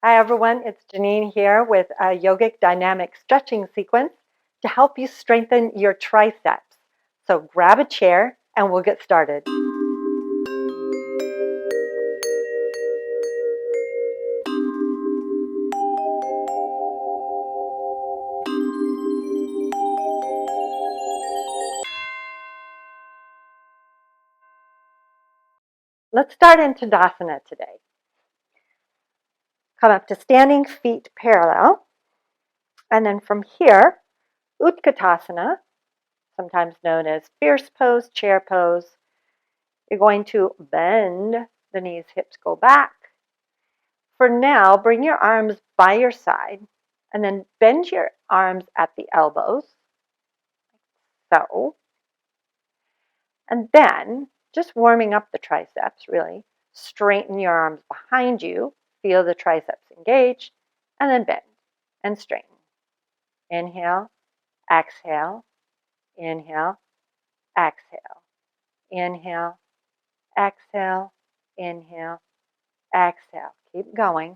Hi everyone, it's Genene here with a yogic dynamic stretching sequence to help you strengthen your triceps. So grab a chair and we'll get started. Let's start in Tadasana today. Come up to standing, feet parallel. And then from here, Utkatasana, sometimes known as fierce pose, chair pose. You're going to bend the knees, hips go back. For now, bring your arms by your side and then bend your arms at the elbows. So, and then just warming up the triceps, really. Straighten your arms behind you. Feel the triceps engage. And then bend and straighten. Inhale, exhale, inhale, exhale. Inhale, exhale, inhale, exhale. Keep going.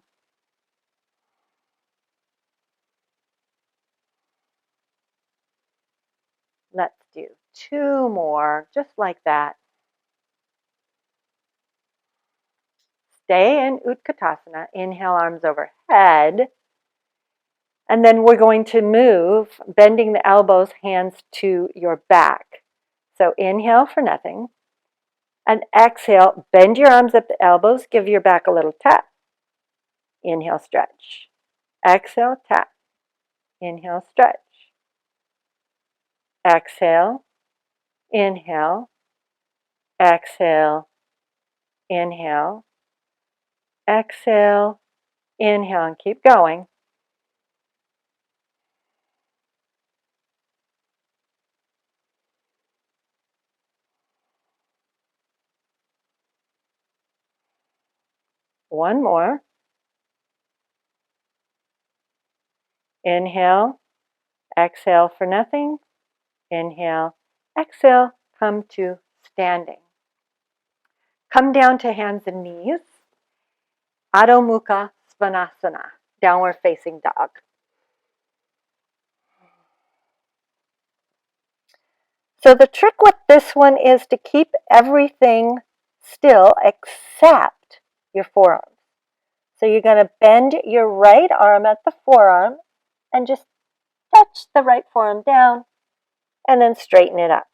Let's do 2 more, just like that. Stay in Utkatasana. Inhale, arms overhead. And then we're going to move, bending the elbows, hands to your back. So inhale for nothing. And exhale, bend your arms at the elbows, give your back a little tap. Inhale, stretch. Exhale, tap. Inhale, stretch. Exhale, inhale, exhale, inhale, exhale, inhale, and keep going. One more. Inhale, exhale for nothing. Inhale, exhale, come to standing. Come down to hands and knees. Adho Mukha Svanasana, downward facing dog. So the trick with this one is to keep everything still except your forearms. So you're going to bend your right arm at the forearm and just touch the right forearm down and then straighten it up.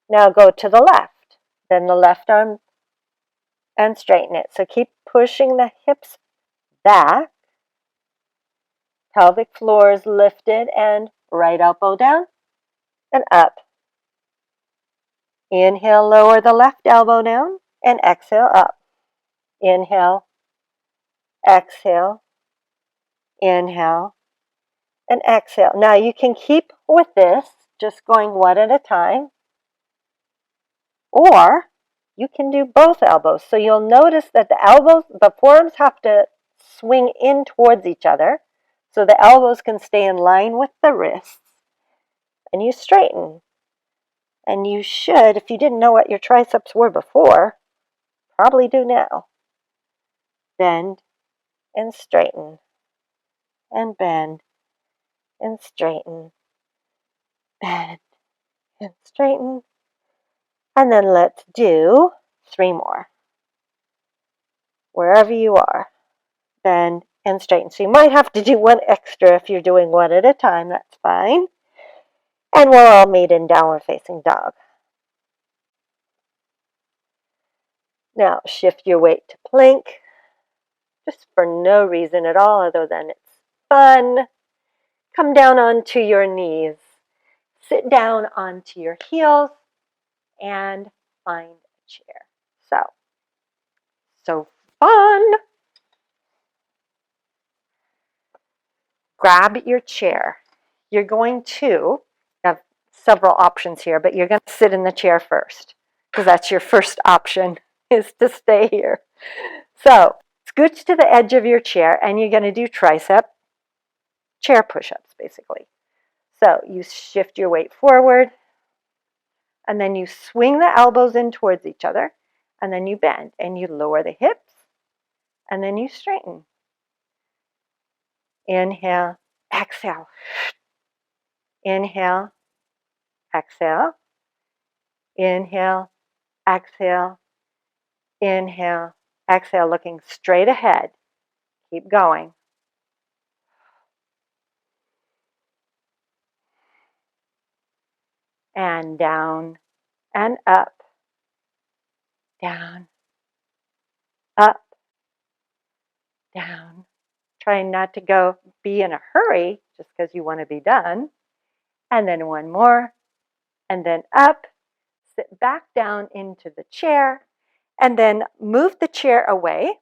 Now go to the left, then the left arm and straighten it. So keep pushing the hips back. Pelvic floor is lifted and right elbow down and up. Inhale, lower the left elbow down and exhale up. Inhale, exhale, inhale, and exhale. Now you can keep with this, just going one at a time, or you can do both elbows. So you'll notice that the forearms have to swing in towards each other so the elbows can stay in line with the wrists, and you straighten. And you should, if you didn't know what your triceps were before, probably do now. Bend and straighten, and bend and straighten, bend and straighten. And then let's do 3 more. Wherever you are, bend and straighten. So you might have to do one extra if you're doing one at a time, that's fine. And we'll all meet in downward facing dog. Now shift your weight to plank, just for no reason at all other than it's fun. Come down onto your knees. Sit down onto your heels and find a chair. So fun. Grab your chair. You're going to have several options here, but you're going to sit in the chair first because that's your first option is to stay here. So scooch to the edge of your chair and you're going to do tricep chair push-ups basically. So you shift your weight forward and then you swing the elbows in towards each other and then you bend and you lower the hips and then you straighten. Inhale, exhale. Inhale, exhale. Inhale, exhale. Inhale, exhale, looking straight ahead. Keep going. And down and up. Down, up, down. Trying not to be in a hurry just because you want to be done. And then one more. And then up. Sit back down into the chair. And then move the chair away.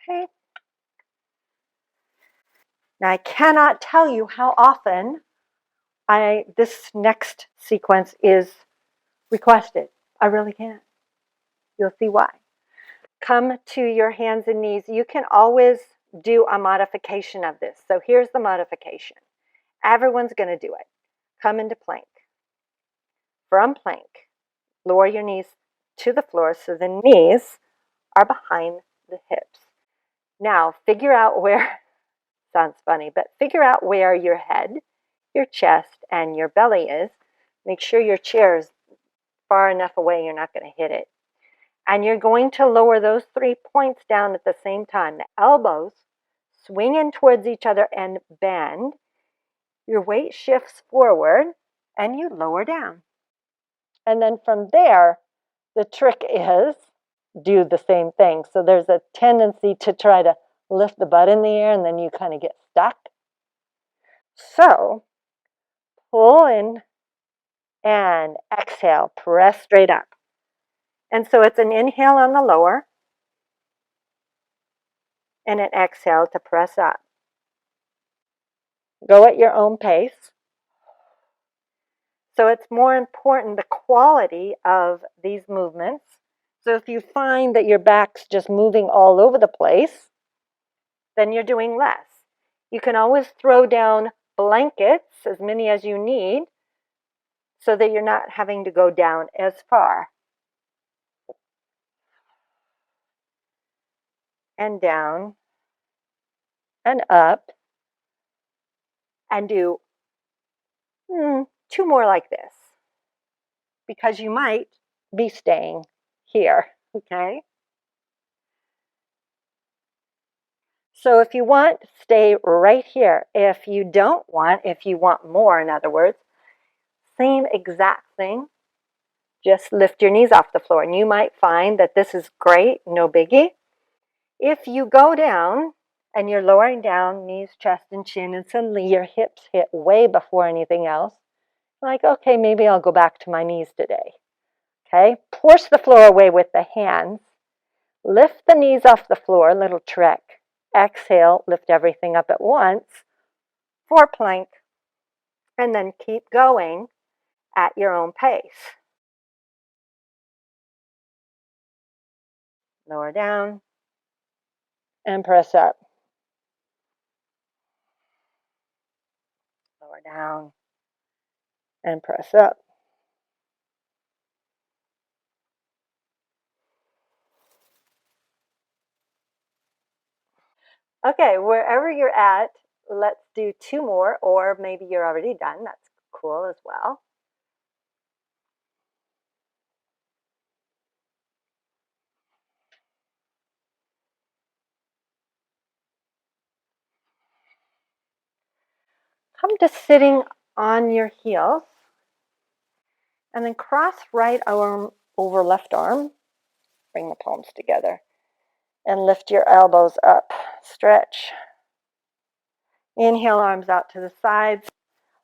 Okay. Now I cannot tell you how often this next sequence is requested. I really can't. You'll see why. Come to your hands and knees. You can always do a modification of this. So here's the modification. Everyone's going to do it. Come into plank. From plank, lower your knees to the floor so the knees are behind the hips. Now figure out where, sounds funny, but figure out where your head, your chest, and your belly is. Make sure your chair is far enough away you're not going to hit it. And you're going to lower those 3 points down at the same time. The elbows swing in towards each other and bend. Your weight shifts forward and you lower down. And then from there, the trick is do the same thing. So there's a tendency to try to lift the butt in the air and then you kind of get stuck. So pull in and exhale, press straight up. And so it's an inhale on the lower and an exhale to press up. Go at your own pace. So it's more important the quality of these movements. So if you find that your back's just moving all over the place, then you're doing less. You can always throw down blankets, as many as you need, so that you're not having to go down as far. And down and up. And do 2 more like this, because you might be staying here, okay? So if you want, stay right here. If you don't want, if you want more, in other words, same exact thing, just lift your knees off the floor. And you might find that this is great, no biggie. If you go down and you're lowering down, knees, chest, and chin, and suddenly your hips hit way before anything else, like, okay, maybe I'll go back to my knees today. Okay, push the floor away with the hands. Lift the knees off the floor, little trick. Exhale, lift everything up at once for plank, and then keep going at your own pace. Lower down and press up. Lower down and press up. Okay, wherever you're at, let's do 2 more, or maybe you're already done. That's cool as well. Come to sitting on your heels, and then cross right arm over left arm. Bring the palms together and lift your elbows up. Stretch. Inhale, arms out to the sides.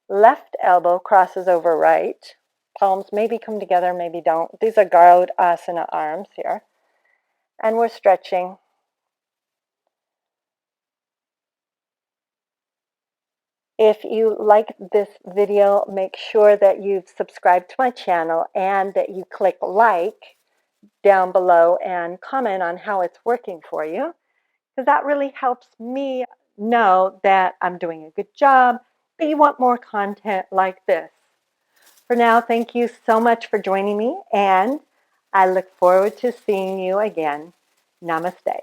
Left elbow crosses over right. Palms maybe come together, maybe don't. These are Garudasana arms here. And we're stretching. If you like this video, make sure that you've subscribed to my channel and that you click like down below and comment on how it's working for you, because that really helps me know that I'm doing a good job, that you want more content like this. For now, thank you so much for joining me, and I look forward to seeing you again. Namaste.